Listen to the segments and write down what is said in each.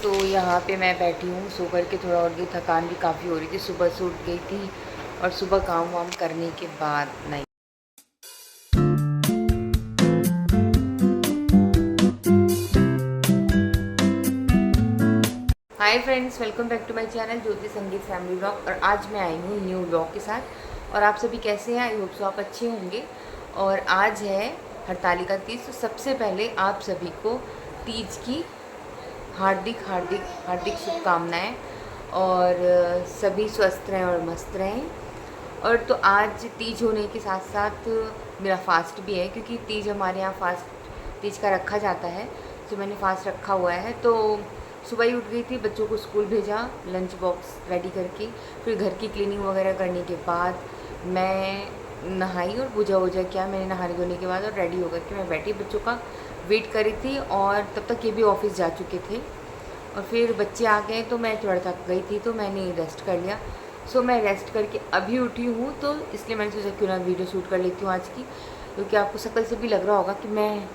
तो यहाँ पे मैं बैठी हूँ, सो कर के थोड़ा और गई, थकान भी काफ़ी हो रही थी, सुबह से उठ गई थी और सुबह काम वाम करने के बाद नहीं। Hi friends, welcome back to my channel Jyoti Sangeet family vlog. और आज मैं आई हूँ न्यू व्लॉग के साथ। और आप सभी कैसे हैं? आई होप सो आप अच्छे होंगे। और आज है हरतालिका तीज, तो सबसे पहले आप सभी को तीज की हार्दिक हार्दिक हार्दिक शुभकामनाएं। और सभी स्वस्थ रहें और मस्त रहें। और तो आज तीज होने के साथ साथ मेरा फास्ट भी है, क्योंकि तीज हमारे यहाँ फास्ट तीज का रखा जाता है, तो मैंने फास्ट रखा हुआ है। तो सुबह ही उठ गई थी, बच्चों को स्कूल भेजा, लंच बॉक्स रेडी करके, फिर घर की क्लीनिंग वगैरह करने के बाद मैं नहाई और पूजा वूजा किया। मैंने नहाने धोने के बाद और रेडी होकर के मैं बैठी, बच्चों का वेट करी थी। और तब तक ये भी ऑफिस जा चुके थे और फिर बच्चे आ गए, तो मैं थोड़ा थक गई थी, तो मैंने रेस्ट कर लिया। सो मैं रेस्ट करके अभी उठी हूँ, तो इसलिए मैंने सोचा क्यों ना वीडियो शूट कर लेती हूँ आज की, क्योंकि आपको शक्ल से भी लग रहा होगा कि मैं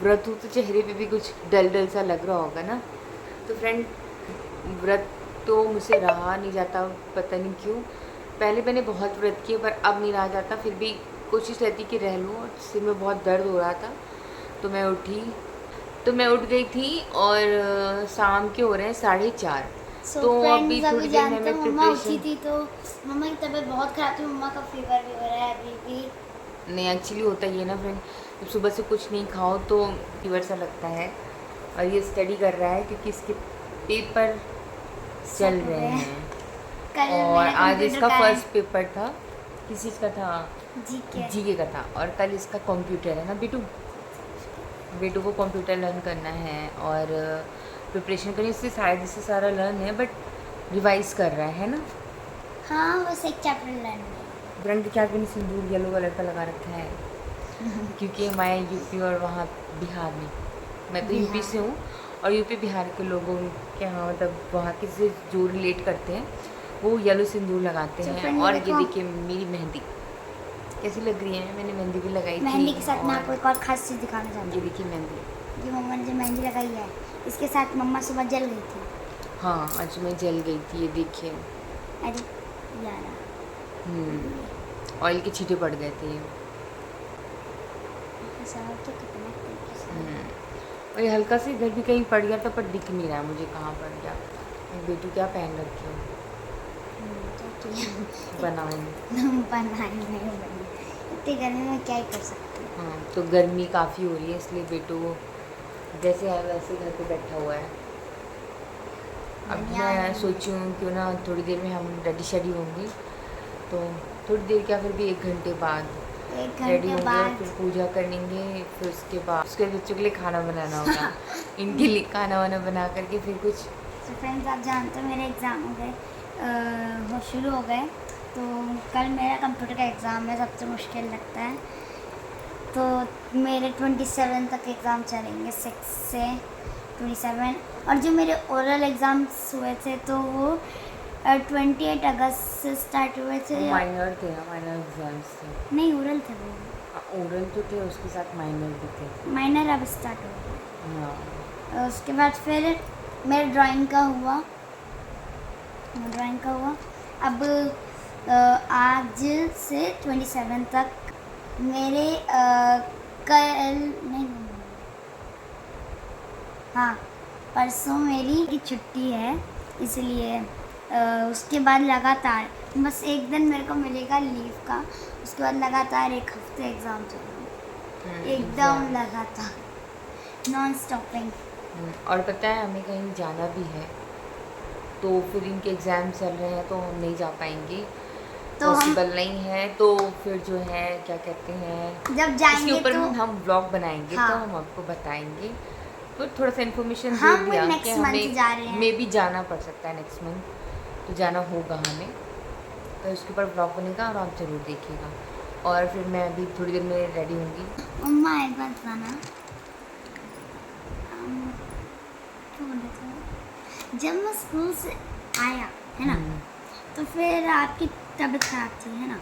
व्रत हूँ, तो चेहरे पे भी कुछ डल डल सा लग रहा होगा ना। तो फ्रेंड, व्रत तो मुझसे रहा नहीं जाता, पता नहीं क्यों। पहले मैंने बहुत व्रत किए, पर अब नहीं रहा जाता। फिर भी कोशिश रहती कि रह लूँ, और सिर में बहुत दर्द हो रहा था, तो मैं उठ गई थी। और शाम के हो रहे हैं 4:30। तो अभी थोड़ी देर में मैं मम्मा उठी प्रिपरेशन। थी तो मम्मा की तबीयत बहुत खराब थी। मम्मा का फीवर भी हो रहा है अभी भी। नहीं, एक्चुअली होता ही है ना फ्रेंड, जब सुबह से कुछ नहीं खाओ तो फीवर सा लगता है। और ये स्टडी कर रहा है क्योंकि इसके पेपर चल रहे हैं। कल और मेरा आज कंप्यूटर इसका का है। फर्स्ट पेपर था। किस चीज़ का था? जीके। जीके का था। और कल इसका कंप्यूटर है ना बेटू। बेटू को कंप्यूटर लर्न करना है और प्रिपरेशन करनी, इससे शायद इससे सारा लर्न है, बट रिवाइज कर रहा है ना। हाँ, बस एक चैप्टर लर्न है। फ्रंट क्या मैंने सिंदूर येलो कलर का लगा रखा है, क्योंकि मैं यूपी और वहाँ बिहार में, मैं तो यूपी से हूँ, और यूपी बिहार के लोगों के यहाँ मतलब वहाँ के से जो रिलेट करते हैं वो येलो सिंदूर लगाते तो हैं। फ्रेंड और ये देखो, देखिए मेरी मेहंदी कैसी लग रही है, मैंने मेहंदी भी लगाई थी। मेहंदी के साथ मैं और आपको एक और खास चीज़ दिखाना चाहती ये हूँ। देखिए मेहंदी। जो मम्मा ने जो मेहंदी लगाई है, इसके साथ मम्मा सुबह जल गई थी। हाँ, आज मैं जल गई थी, ये देखिए। अरे यार, ऑयल के छींटे पड़ गए थे। साहब तो कितना तरीके से। और ये हल्का से इधर भी कहीं पड़ गया था, पर दिख नहीं रहा है मुझे कहाँ पड़ गया। बेटू क्या पहन रखी हो? बनाऊँ? बनाई नहीं बनी, इतनी गर्मी में क्या ही कर सकते हैं। हाँ, तो गर्मी काफ़ी हो रही है, इसलिए बेटू जैसे है वैसे घर पे बैठा हुआ है। अब मैं सोची हूँ क्यों ना थोड़ी देर में हम रेडी शेडी होंगी, तो थोड़ी देर क्या, फिर भी 1 घंटे बाद एक रेडी घंटे होंगे और बाद फिर पूजा करेंगे। फिर उसके बाद उसके बच्चों के लिए खाना बनाना होगा। इनके लिए खाना वाना बना करके फिर कुछ। तो फ्रेंड्स, आप जानते हो मेरे एग्ज़ाम हो गए, वो शुरू हो गए। तो कल मेरा कंप्यूटर का एग्ज़ाम है, सबसे मुश्किल लगता है। तो मेरे 27 तक एग्ज़ाम चलेंगे, 6 से 27। और जो मेरे ओरल एग्ज़ाम्स हुए थे तो वो 28 अगस्त से स्टार्ट हुए थे। माइनर थे, माइनर एग्जाम्स थे। नहीं, ओरल थे वो। ओरल तो थे, उसके साथ माइनर भी थे। माइनर अब स्टार्ट हो गया। हाँ, उसके बाद फिर मेरा ड्राइंग का हुआ। अब आज से 27 तक मेरे कल नहीं, हाँ, परसों मेरी की छुट्टी है, इसलिए उसके बाद लगातार बस एक दिन मेरे को मिलेगा लीव का। उसके बाद लगातार 1 हफ्ते एग्ज़ाम चलेंगे, एकदम लगातार नॉन स्टॉपिंग। और पता है हमें कहीं जाना भी है, तो फिर इनके एग्ज़ाम चल रहे हैं, तो हम नहीं जा पाएंगे, तो पॉसिबल नहीं है। तो फिर जो है क्या कहते हैं, जब इसके जाएंगे ऊपर तो हम ब्लॉग बनाएंगे। हाँ, तो हम आपको बताएंगे, तो थोड़ा सा इन्फॉर्मेशन दे हम दिया कि नेक्स्ट मंथ जा रहे हैं। मे भी जाना पड़ सकता है, नेक्स्ट मंथ तो जाना होगा हमें। तो इसके ऊपर ब्लॉग बनेगा और आप ज़रूर देखिएगा। और फिर मैं अभी थोड़ी देर में रेडी होंगी। मम्मा एक बात बताना, क्या बोल रहे थे? जब मैं स्कूल से आया है ना, तो फिर आपकी तबीयत खराब थी है ना,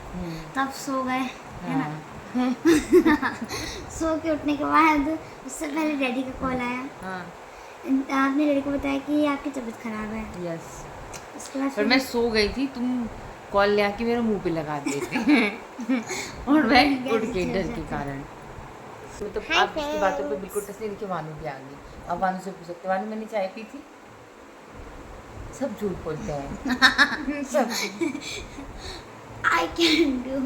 तब सो गए है ना। सो के उठने के बाद उससे पहले डैडी का कॉल आया। हाँ, आपने लड़के को बताया कि आपकी तबीयत खराब है, यस। उसके बाद पर फिर मैं सो गई थी, तुम कॉल ले आके मेरे मुंह पे लगा देते और मैं उठ गई डर के कारण। तो आप इसकी बातों पे बिल्कुल टच नहीं रखी। वानू भी आ गई। अब वानू से पूछ सकते, वानू मैंने चाय पी थी? सब झूठ बोलते हैं सब। आई कैन डू,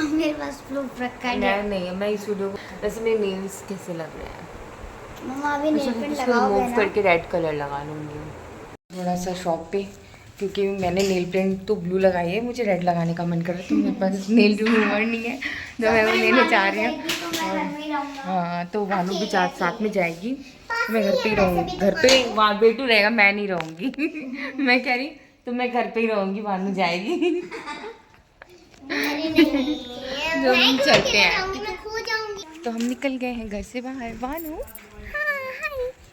मेरे पास प्रूफ रखा है। नहीं, मैं इस वीडियो को वैसे मेरे नेल्स कैसे लग रहे हैं, मम्मा अभी नेल पेंट इसको लगाओगे रिमूव ना? करके रेड कलर लगा लूँगी थोड़ा सा शॉप पे, क्योंकि मैंने नेल पेंट तो ब्लू लगाई है, मुझे रेड लगाने का मन कर रहा है, तो मेरे पास नेल रिमूवर नहीं है जो मैं वो लेने चाह रही हूँ। हाँ, तो वानू भी साथ में जाएगी, तो मैं घर पे ही रहूँगी। घर पे वहाँ बेटू रहेगा, मैं नहीं रहूँगी मैं कह रही तो मैं घर पे ही रहूँगी, वानू जाएगी जो हम चलते हैं। तो हम निकल गए हैं घर से बाहर। वानू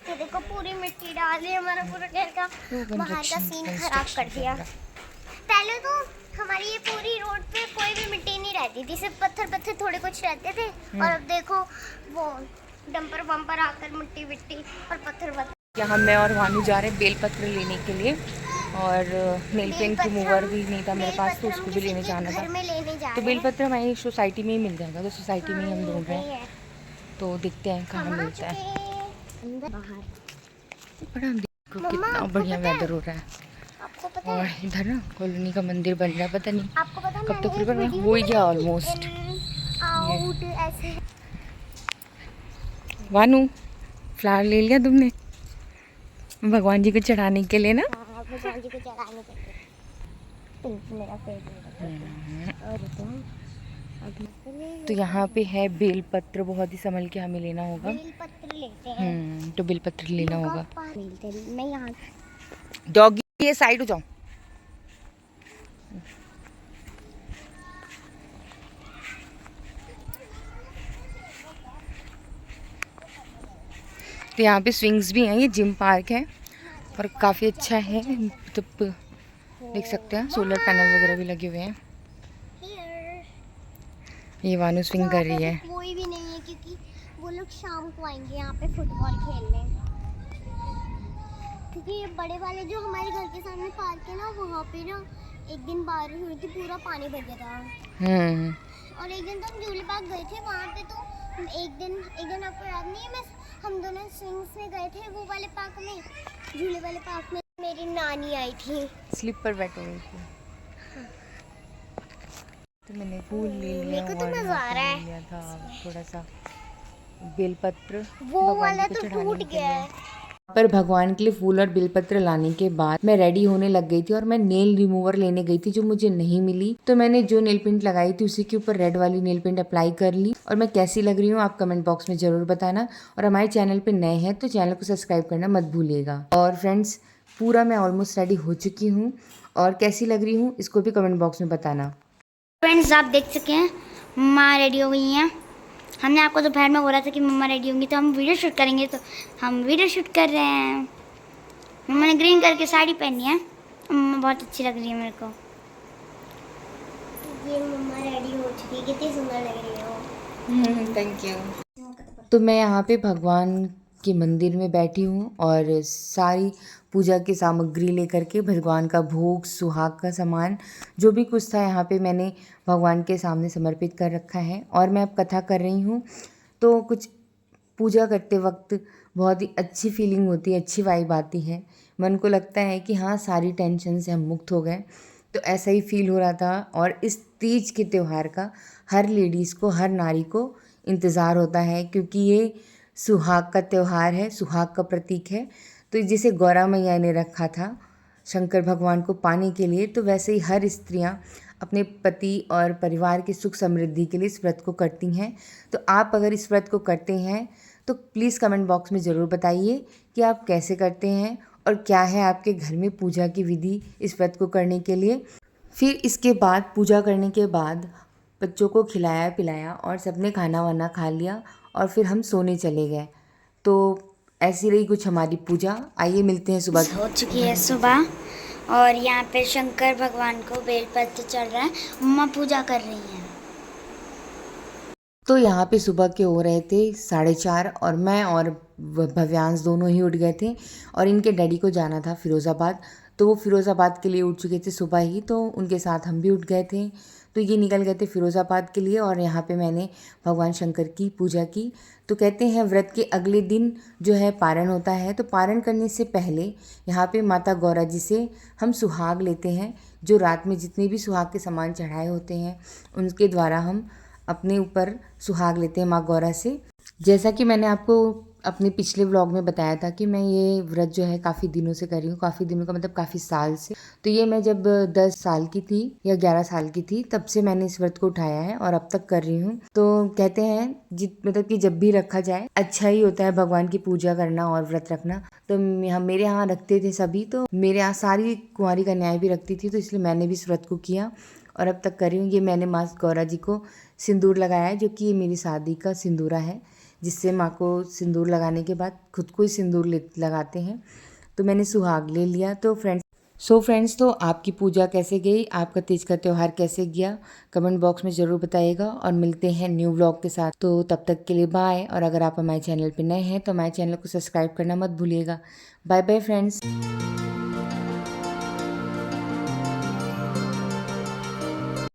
तो देखो पूरी मिट्टी डाल दी, हमारा पूरा घर का बाहर का सीन खराब कर दिया। पहले तो हमारी ये पूरी रोड पे कोई भी मिट्टी नहीं रहती थी, सिर्फ पत्थर थोड़े कुछ रहते थे। और अब देखो वो डंपर बम्पर आकर मिट्टी विट्टी और पत्थर। यहाँ मैं और वानू जा रहे हैं बेलपत्र लेने के लिए, और नेल पेंट रिमूवर भी नहीं था मेरे पास, तो उसको भी लेने जाना था। तो बेलपत्र हमारी सोसाइटी में ही मिल जाएगा, तो सोसाइटी में ही हम ढूंढ रहे हैं, तो देखते हैं कहाँ मिलता है। बड़ा देखो कितना बढ़िया वेदर हो रहा है, और इधर ना कॉलोनी का मंदिर बन रहा है, पता नहीं कब तक पूरा हो ही गया ऑलमोस्ट। वानू फ्लावर ले लिया तुमने भगवान जी को चढ़ाने के लिए ना? भगवान जी को चढ़ाने के लिए पिंक मेरा फेवरेट है। तो यहाँ पे है बेलपत्र, बहुत ही संभल के हमें लेना होगा। बेलपत्र लेते हैं। तो बेलपत्र लेना होगा। मैं यहाँ डॉगी ये साइड हो जाओ। तो यहाँ पे स्विंग्स भी हैं, ये जिम पार्क है और काफ़ी अच्छा है, मतलब देख सकते हैं सोलर पैनल वगैरह भी लगे हुए हैं। ये वानू स्विंग कर रही है। कोई भी नहीं है क्योंकि वो लोग शाम को आएंगे यहाँ पे फुटबॉल खेलने, क्योंकि ये बड़े वाले जो हमारे घर के सामने पार्क है ना, वहाँ पे ना एक दिन बारिश हुई थी, पूरा पानी भर गया था। और एक दिन तो हम झूले पार्क गए थे, वहाँ पे तो एक दिन आपको याद नहीं है, हम दोनों स्विंग्स में गए थे, वो वाले पार्क में, झूले वाले पार्क में मेरी नानी आई थी, स्लिप पर बैठ गई थी। तो मैंने फूल ले लिया, मेरे को तो मजा आ रहा है। लिया था थोड़ा सा बेलपत्र, वो वाला तो टूट गया है। पर भगवान के लिए फूल और बेलपत्र लाने के बाद मैं रेडी होने लग गई थी, और मैं नेल रिमूवर लेने गई थी जो मुझे नहीं मिली। तो मैंने जो नेल पेंट लगाई थी उसी के ऊपर रेड वाली नेल पेंट अप्लाई कर ली, और मैं कैसी लग रही हूँ आप कमेंट बॉक्स में जरूर बताना। और हमारे चैनल पे नए हैं तो चैनल को सब्सक्राइब करना मत भूलिएगा। और फ्रेंड्स, पूरा मैं ऑलमोस्ट रेडी हो चुकी हूँ, और कैसी लग रही हूँ इसको भी कमेंट बॉक्स में बताना। फ्रेंड्स, आप देख सके हैं मम्मा रेडी हो गई हैं। हमने आपको दोपहर में बोला था कि मम्मा रेडी होंगी तो हम वीडियो शूट करेंगे, तो हम वीडियो शूट कर रहे हैं। मम्मा ने ग्रीन कलर की साड़ी पहनी है, मम्मा बहुत अच्छी लग रही है मेरे को। ये मम्मा रेडी हो चुकी है, कितनी सुंदर लग रही हो। Thank you. तो मैं यहाँ पे भगवान के मंदिर में बैठी हूँ, और सारी पूजा की सामग्री लेकर के भगवान का भोग, सुहाग का सामान, जो भी कुछ था यहाँ पे मैंने भगवान के सामने समर्पित कर रखा है। और मैं अब कथा कर रही हूँ, तो कुछ पूजा करते वक्त बहुत ही अच्छी फीलिंग होती है, अच्छी वाइब आती है, मन को लगता है कि हाँ सारी टेंशन से हम मुक्त हो गए। तो ऐसा ही फील हो रहा था। और इस तीज के त्यौहार का हर लेडीज़ को, हर नारी को इंतज़ार होता है, क्योंकि ये सुहाग का त्यौहार है, सुहाग का प्रतीक है। तो जिसे गौरा मैया ने रखा था शंकर भगवान को पाने के लिए, तो वैसे ही हर स्त्रियां अपने पति और परिवार की सुख समृद्धि के लिए इस व्रत को करती हैं। तो आप अगर इस व्रत को करते हैं तो प्लीज़ कमेंट बॉक्स में ज़रूर बताइए कि आप कैसे करते हैं, और क्या है आपके घर में पूजा की विधि इस व्रत को करने के लिए। फिर इसके बाद, पूजा करने के बाद बच्चों को खिलाया पिलाया और सबने खाना वाना खा लिया, और फिर हम सोने चले गए। तो ऐसी रही कुछ हमारी पूजा। आइए मिलते हैं सुबह। हो चुकी है सुबह, और यहाँ पे शंकर भगवान को बेलपत्र चढ़ रहा है, मम्मा पूजा कर रही हैं। तो यहाँ पे सुबह के हो रहे थे 4:30 और मैं और भव्यांश दोनों ही उठ गए थे और इनके डैडी को जाना था फ़िरोज़ाबाद। तो वो फ़िरोज़ाबाद के लिए उठ चुके थे सुबह ही, तो उनके साथ हम भी उठ गए थे। तो ये निकल गए थे फ़िरोज़ाबाद के लिए और यहाँ पे मैंने भगवान शंकर की पूजा की। तो कहते हैं व्रत के अगले दिन जो है पारण होता है, तो पारण करने से पहले यहाँ पे माता गौरा जी से हम सुहाग लेते हैं। जो रात में जितने भी सुहाग के सामान चढ़ाए होते हैं उनके द्वारा हम अपने ऊपर सुहाग लेते हैं माँ गौरा से। जैसा कि मैंने आपको अपने पिछले व्लॉग में बताया था कि मैं ये व्रत जो है काफ़ी दिनों से कर रही हूँ, काफ़ी दिनों का मतलब काफ़ी साल से। तो ये मैं जब 10 साल की थी या 11 साल की थी तब से मैंने इस व्रत को उठाया है और अब तक कर रही हूँ। तो कहते हैं मतलब कि जब भी रखा जाए अच्छा ही होता है भगवान की पूजा करना और व्रत रखना। तो मेरे यहाँ रखते थे सभी, तो मेरे यहाँ सारी कुंवारी कन्याएं भी रखती थी, तो इसलिए मैंने भी इस व्रत को किया और अब तक कर रही हूँ। ये मैंने माँ गौरा जी को सिंदूर लगाया है, जो कि ये मेरी शादी का सिंदूरा है, जिससे माँ को सिंदूर लगाने के बाद खुद को ही सिंदूर लगाते हैं। तो मैंने सुहाग ले लिया। तो फ्रेंड्स तो आपकी पूजा कैसे गई, आपका तीज का त्यौहार कैसे गया, कमेंट बॉक्स में ज़रूर बताइएगा और मिलते हैं न्यू व्लॉग के साथ। तो तब तक के लिए बाय। और अगर आप हमारे चैनल पर नए हैं तो हमारे चैनल को सब्सक्राइब करना मत भूलिएगा। Bye bye friends.